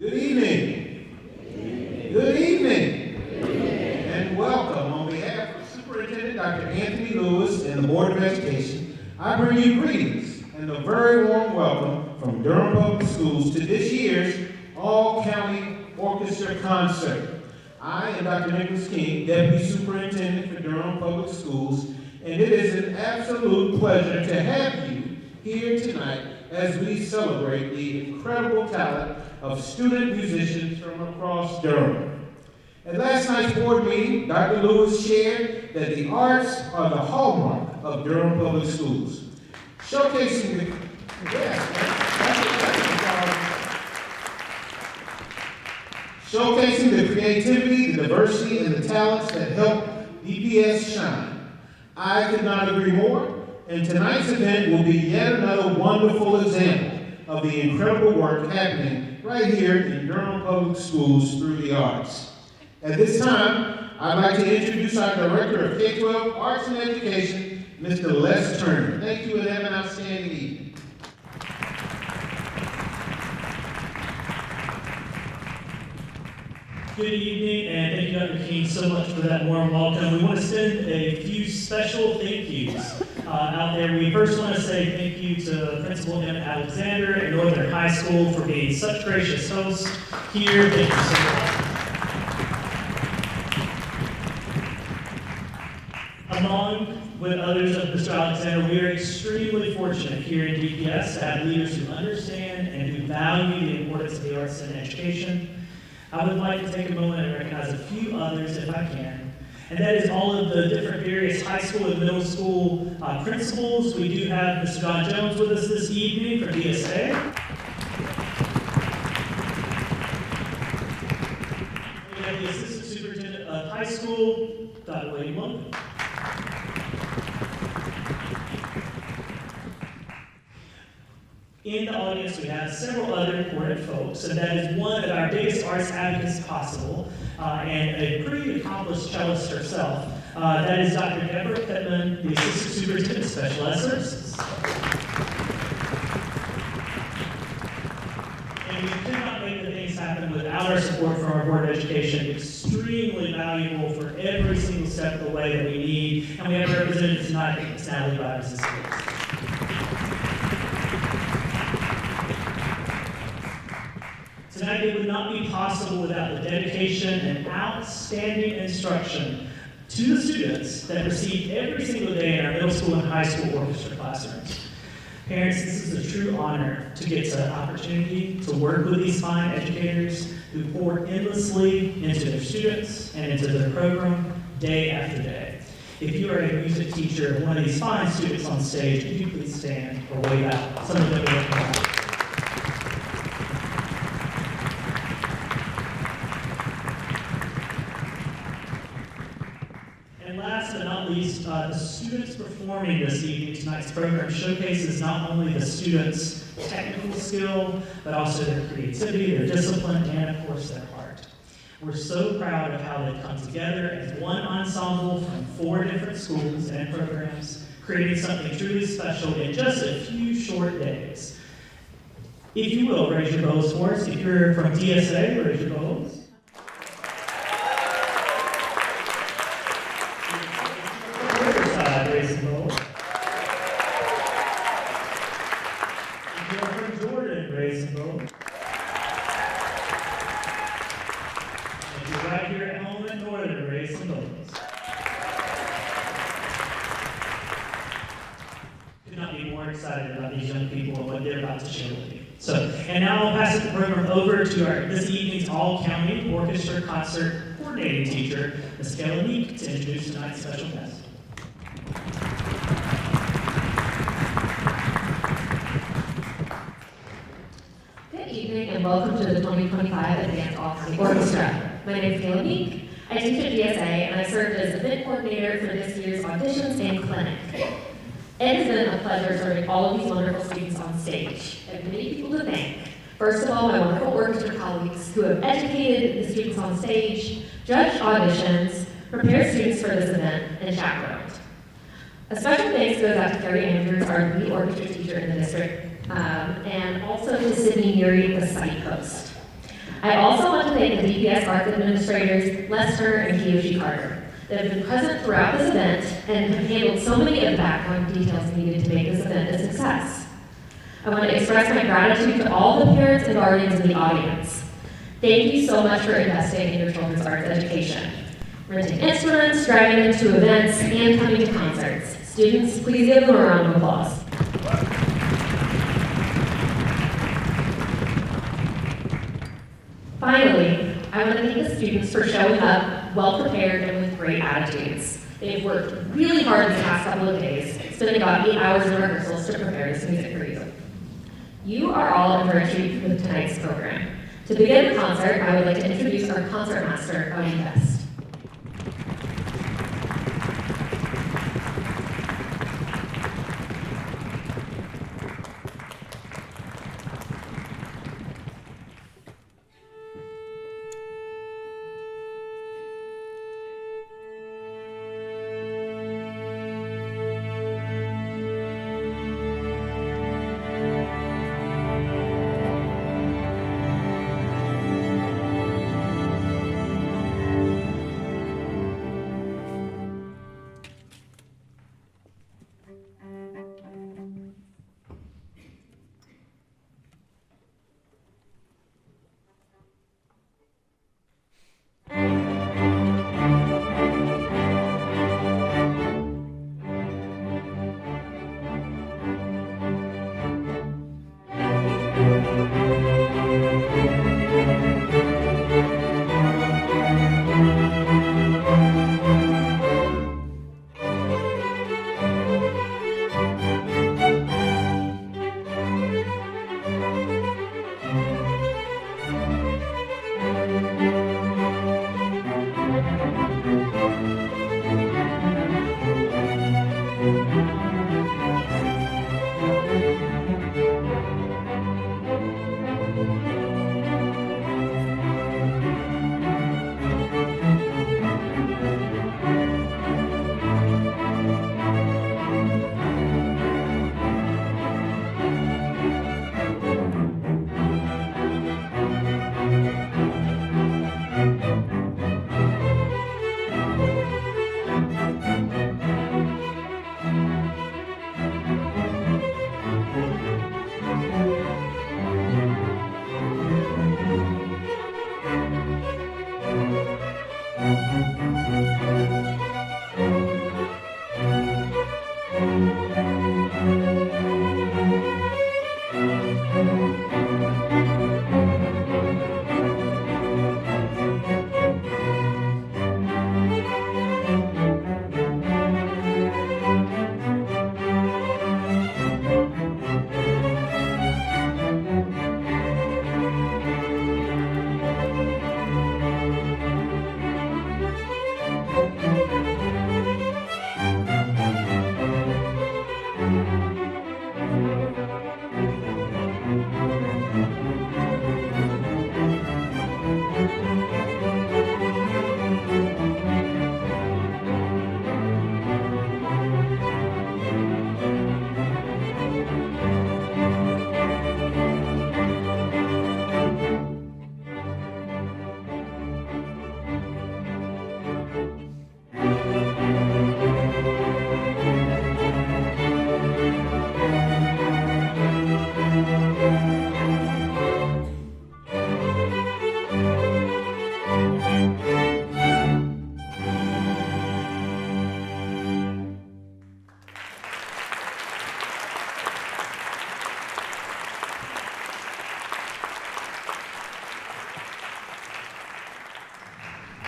Good evening. Good evening. And welcome. On behalf of Superintendent Dr. Anthony Lewis and the Board of Education, I bring you greetings and a very warm welcome from Durham Public Schools to this year's All-County Orchestra Concert. I am Dr. Nicholas King, Deputy Superintendent for Durham Public Schools, and it is an absolute pleasure to have you here tonight as we celebrate the incredible talent of student musicians from across Durham. At last night's board meeting, Dr. Lewis shared that the arts are the hallmark of Durham Public Schools. Showcasing the creativity, the diversity, and the talents that help DPS shine. I could not agree more, and tonight's event will be yet another wonderful example of the incredible work happening right here in Durham Public Schools through the arts. At this time, I'd like to introduce our Director of K-12 Arts and Education, Mr. Les Turner. Thank you, and have an outstanding evening. Good evening, and thank you, Dr. King, so much for that warm welcome. We want to send a few special thank yous out there. We first want to say thank you to Principal Emmett Alexander at Northern High School for being such gracious hosts here. Thank you so much. Along with others of Mr. Alexander, we are extremely fortunate here in DPS to have leaders who understand and who value the importance of the arts in education. I would like to take a moment and recognize a few others if I can, and that is all of the different various high school and middle school principals. We do have Mr. John Jones with us this evening from DSA. We have the Assistant Superintendent of High School, Dr. William Logan. In the audience, we have several other important folks, and that is one of our biggest arts advocates possible, and a pretty accomplished cellist herself. That is Dr. Deborah Pittman, the Assistant Superintendent of Special Ed Services. And we could not make the things happen without our support from our Board of Education. Extremely valuable for every single step of the way that we need, and we have represented tonight, Ms. Natalie Byers. Tonight, it would not be possible without the dedication and outstanding instruction to the students that receive every single day in our middle school and high school orchestra classrooms. Parents, this is a true honor to get an opportunity to work with these fine educators who pour endlessly into their students and into their program day after day. If you are a music teacher of one of these fine students on stage, could you please stand or wave out some of them are working on. Last but not least, the students performing this evening. Tonight's program showcases not only the students' technical skill, but also their creativity, their discipline, and of course their heart. We're so proud of how they've come together as one ensemble from 4 different schools and programs, creating something truly special in just a few short days. If you will, raise your bows for us. If you're from DSA, raise your bows. Raise the bow. If you're from Jordan, raise the bow. If you're right here at home in Northern, raise the bows. Could not be more excited about these young people and what they're about to share with you. So, and now I'll pass the program over to this evening's All-County Orchestra Concert Coordinating Teacher, Ms. Kayla Meek, to introduce tonight's special guest. Good evening and welcome to the 2025 Advanced All-County Orchestra. My name is Kayla Meek. I teach at DSA and I served as event coordinator for this year's auditions and clinic. It has been a pleasure serving all of these wonderful students on stage. I have many people to thank. First of all, my wonderful orchestra colleagues who have educated the students on stage, judged auditions, prepared students for this event, and chaperoned. A special thanks goes out to Carrie Andrews, our lead orchestra teacher in the district, and also to Sydney Neary, the site host. I also want to thank the DPS Arts administrators, Lester and Kiyoshi Carter, that have been present throughout this event and have handled so many of the background details needed to make this event a success. I want to express my gratitude to all the parents and guardians in the audience. Thank you so much for investing in your children's arts education. Renting instruments, driving them to events, and coming to concerts. Students, please give them a round of applause. Finally, I want to thank the students for showing up well prepared and with great attitudes. They've worked really hard these past couple of days, spending about 8 hours in rehearsals to prepare this music for you. You are all in for a treat with tonight's program. To begin the concert, I would like to introduce our concertmaster, Odie Best.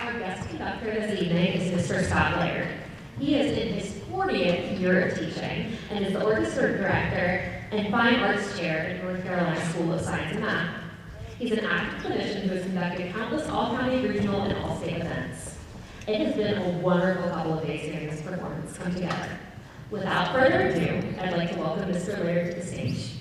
Our guest conductor this evening is Mr. Scott Laird. He is in his 40th year of teaching and is the orchestra director and fine arts chair at North Carolina School of Science and Math. He's an active clinician who has conducted countless all-county, regional, and all-state events. It has been a wonderful couple of days hearing this performance come together. Without further ado, I'd like to welcome Mr. Laird to the stage.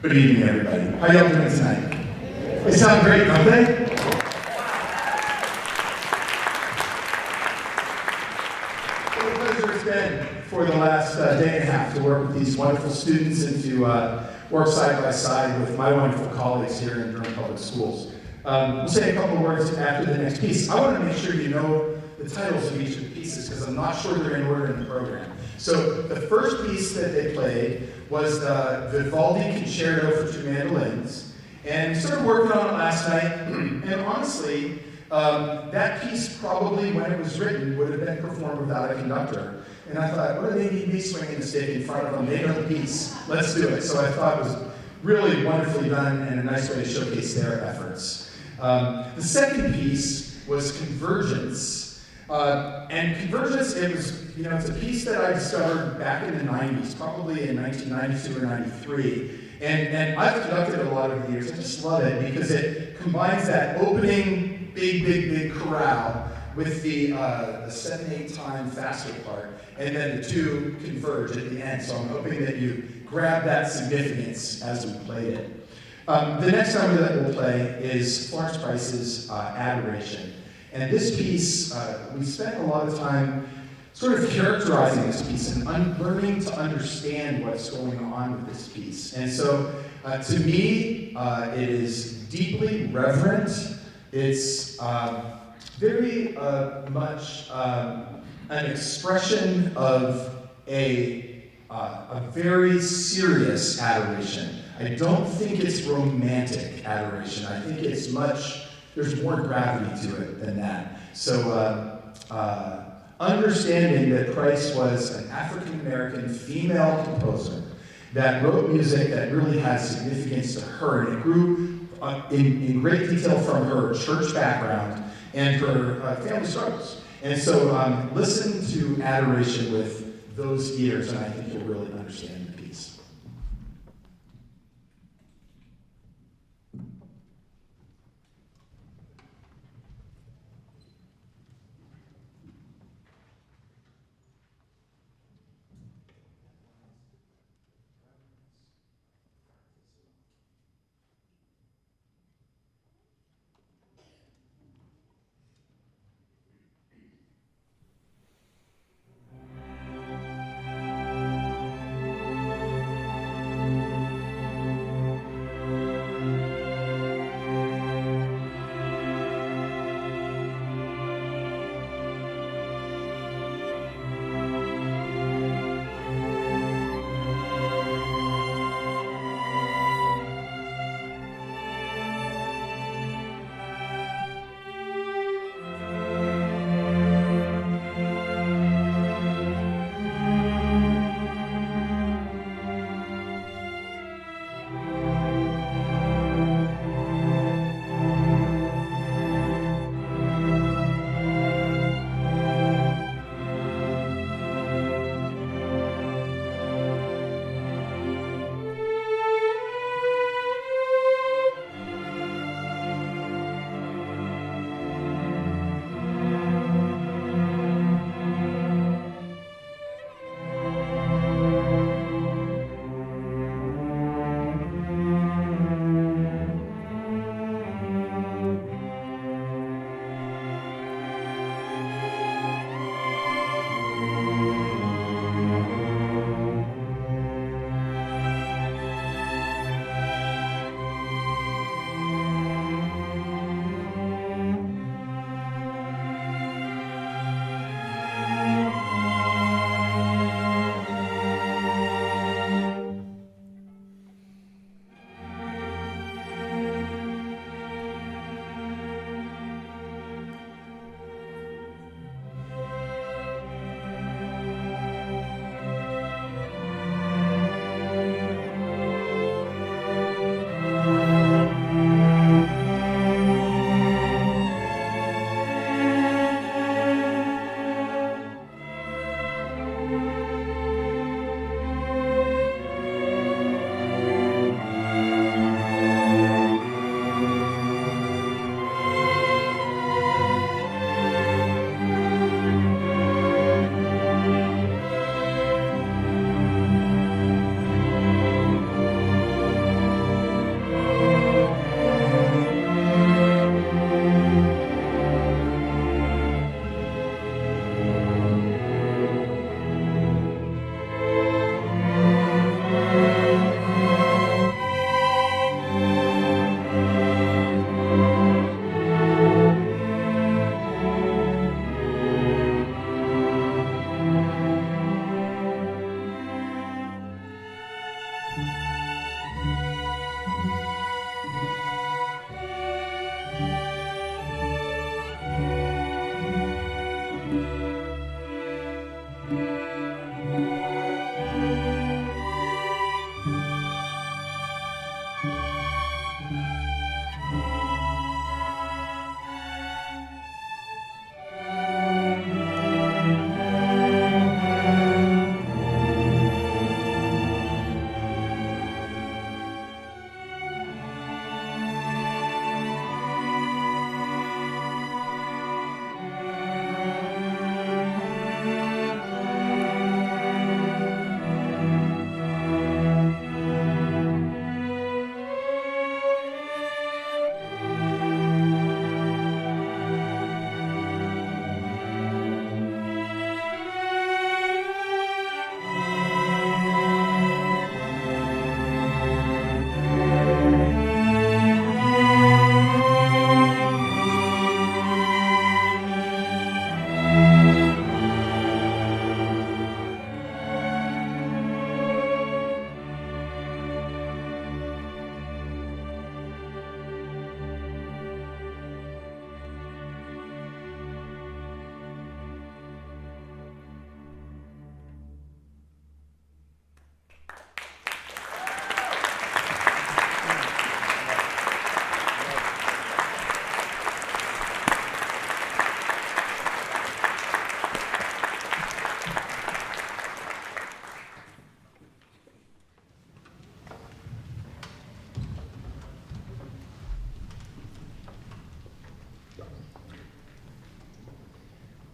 Good evening, everybody. How y'all doing tonight? They sound great, don't they? What a pleasure it's been for the last day and a half to work with these wonderful students and to work side by side with my wonderful colleagues here in Durham Public Schools. We'll say a couple of words after the next piece. I want to make sure you know the titles of each of the pieces because I'm not sure they're in order in the program. So the first piece that they played was the Vivaldi Concerto for Two Mandolins, and we started working on it last night, and honestly, that piece probably, when it was written, would have been performed without a conductor. And I thought, what do they need me swinging the stick in front of them? They know the piece. Let's do it. So I thought it was really wonderfully done and a nice way to showcase their efforts. The second piece was Convergence. And Convergence, it was, it's a piece that I discovered back in the 90s, probably in 1992 or 93. And I've conducted it a lot over the years. I just love it because it combines that opening big chorale with the 7/8 time faster part, and then the two converge at the end. So I'm hoping that you grab that significance as we played it. The next number that we'll play is Florence Price's Adoration. And this piece, we spent a lot of time sort of characterizing this piece and learning to understand what's going on with this piece. And so, to me, it is deeply reverent. It's very much an expression of a very serious adoration. I don't think it's romantic adoration. I think it's there's more gravity to it than that. So, understanding that Price was an African-American female composer that wrote music that really had significance to her, and it grew in great detail from her church background and her family struggles. And so listen to Adoration with those ears, and I think you'll really understand the piece.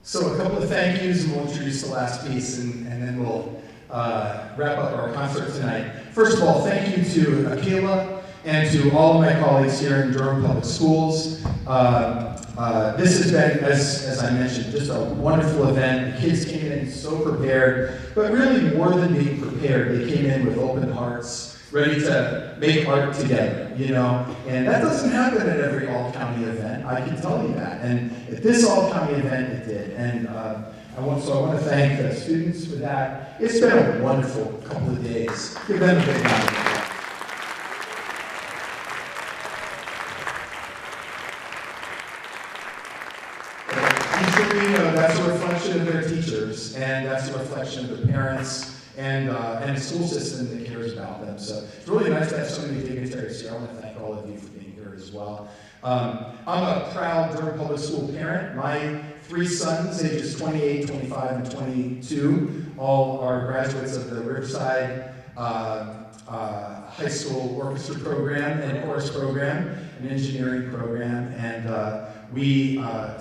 So a couple of thank yous, and we'll introduce the last piece, and then we'll wrap up our concert tonight. First of all, thank you to Akila and to all of my colleagues here in Durham Public Schools. This has been, as I mentioned, just a wonderful event. The kids came in so prepared, but really more than being prepared, they came in with open hearts, ready to make art together, you know? And that doesn't happen at every all-county event, I can tell you that. And at this all-county event, it did. And I want to thank the students for that. It's been a wonderful couple of days. Give them a big round of applause. That's a reflection of their teachers, and that's a reflection of the parents and the school system that cares about them. So it's really nice to have so many dignitaries here. I want to thank all of you for being here as well. I'm a proud Durham Public School parent. My 3 sons, ages 28, 25, and 22, all are graduates of the Riverside High School Orchestra program and chorus program, an engineering program, and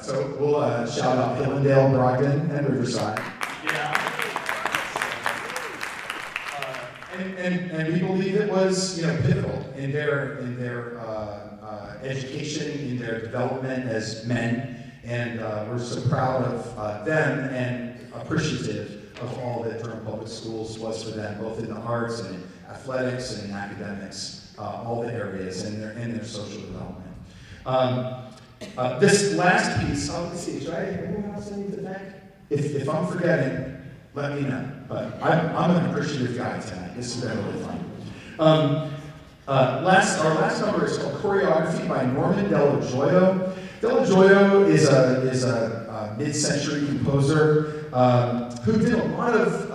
so we'll shout out Hillendale, Brogden, and Riverside. Yeah. And we believe it was, pivotal in their education, in their development as men, and we're so proud of them and appreciative of all that Durham Public Schools was for them, both in the arts and athletics and academics, all the areas, and their social development. This last piece, let's see, should anyone else I need to thank? If I'm forgetting, let me know. But I'm an appreciative guy tonight. This has been really fun. Our last number is called Choreography by Norman Della Gioia. Della Gioia is a mid-century composer who did a lot of,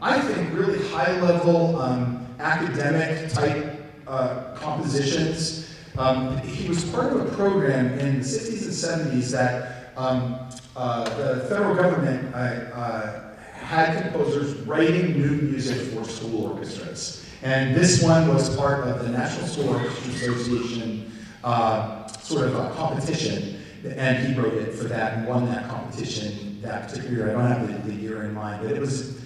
I think, really high-level academic type compositions. He was part of a program in the 60s and 70s that the federal government had composers writing new music for school orchestras. And this one was part of the National School Orchestra Association sort of a competition. And he wrote it for that and won that competition that particular year. I don't have the year in mind, but it was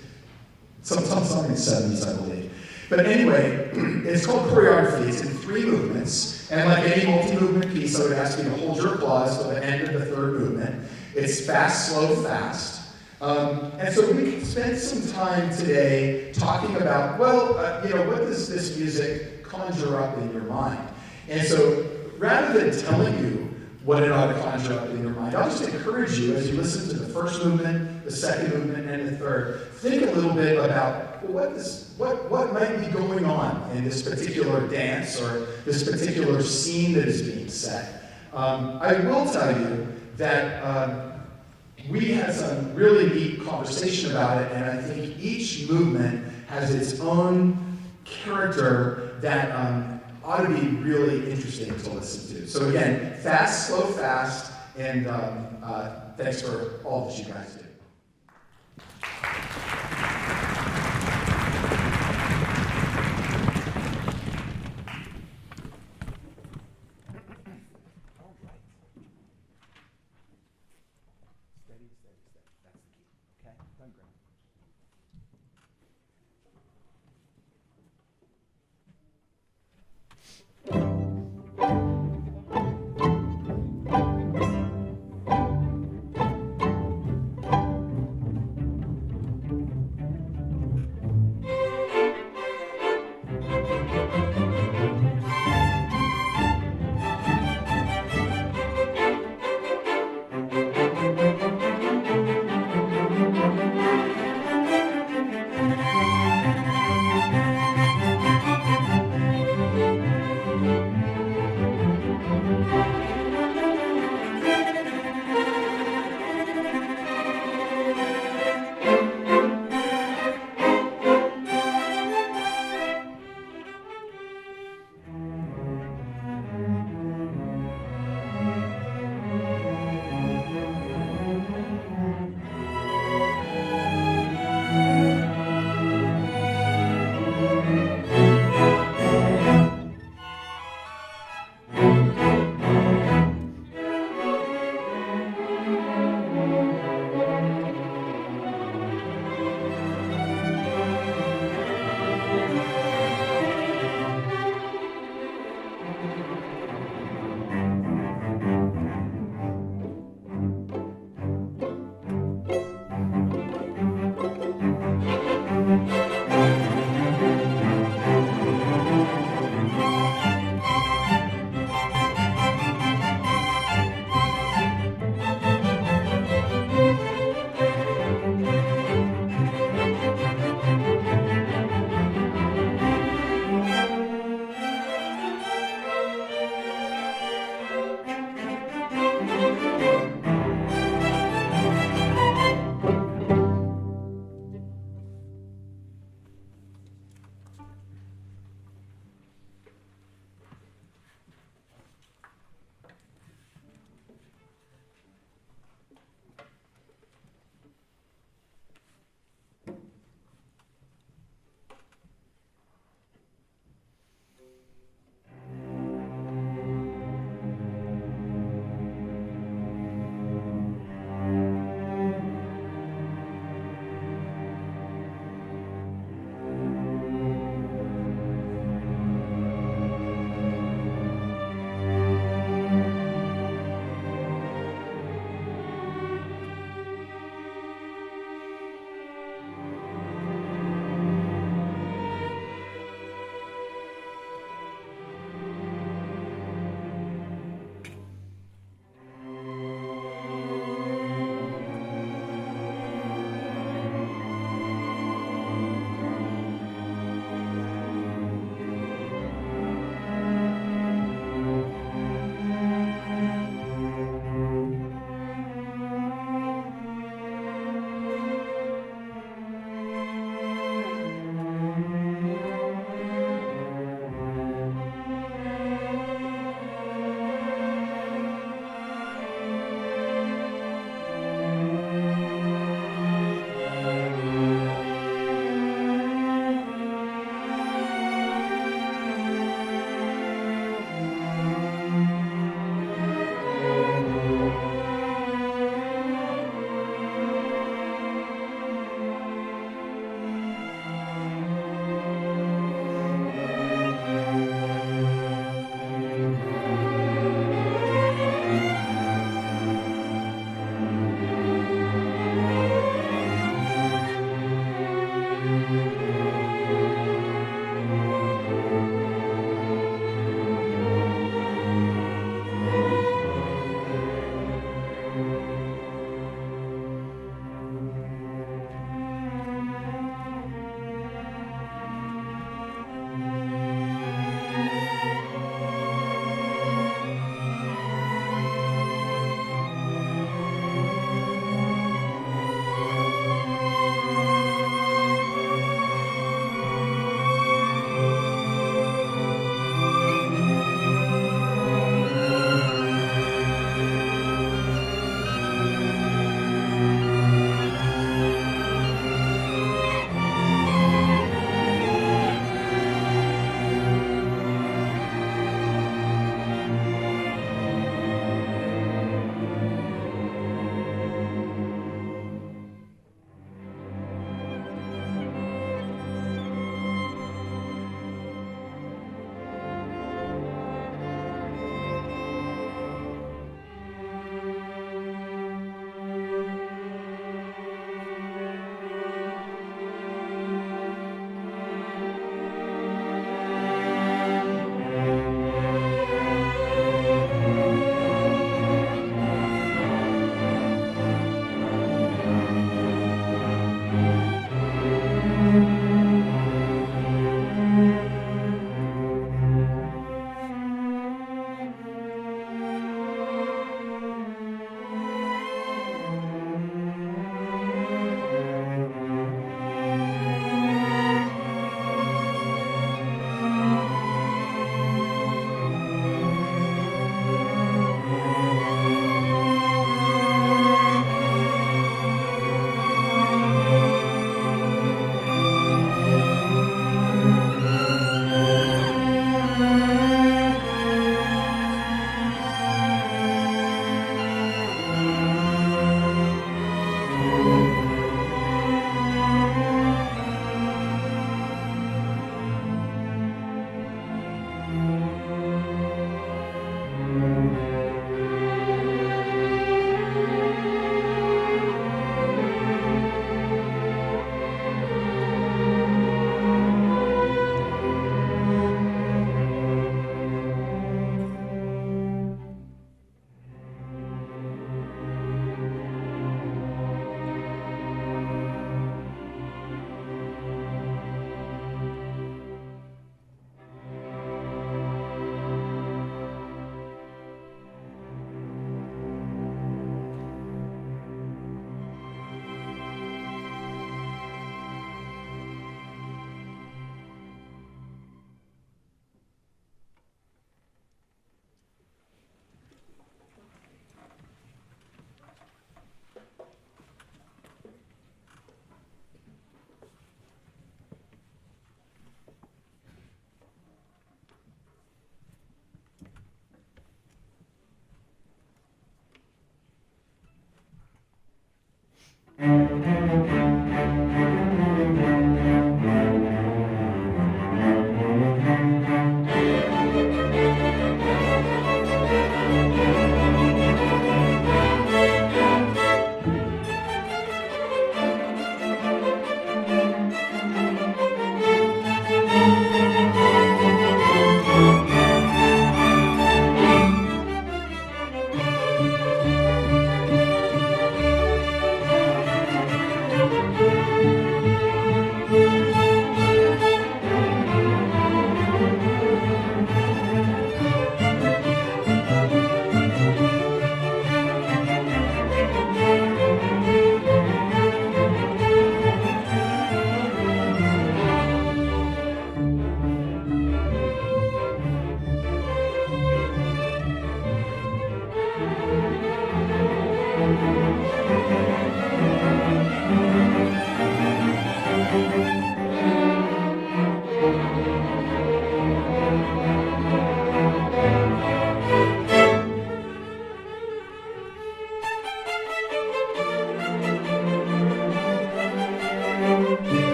something in the 70s, I believe. But anyway, it's called Choreography. It's in 3 movements. And like any multi-movement piece, I would ask you to hold your applause till the end of the 3rd movement. It's fast, slow, fast. And so we can spend some time today talking about, what does this music conjure up in your mind? And so rather than telling you what it ought to conjure up in your mind, I'll just encourage you as you listen to the 1st movement, the 2nd movement, and the 3rd, think a little bit about what might be going on in this particular dance or this particular scene that is being set. I will tell you that we had some really neat conversation about it, and I think each movement has its own character that ought to be really interesting to listen to. So again, fast, slow, fast, and thanks for all that you guys do.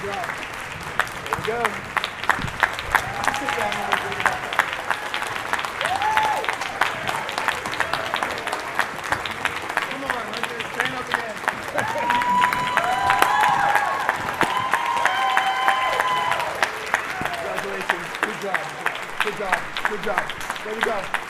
job. There we go. Sit down and we'll bring it up. Come on, let's just stand up again. Congratulations. Good job. Good job. Good job. There we go.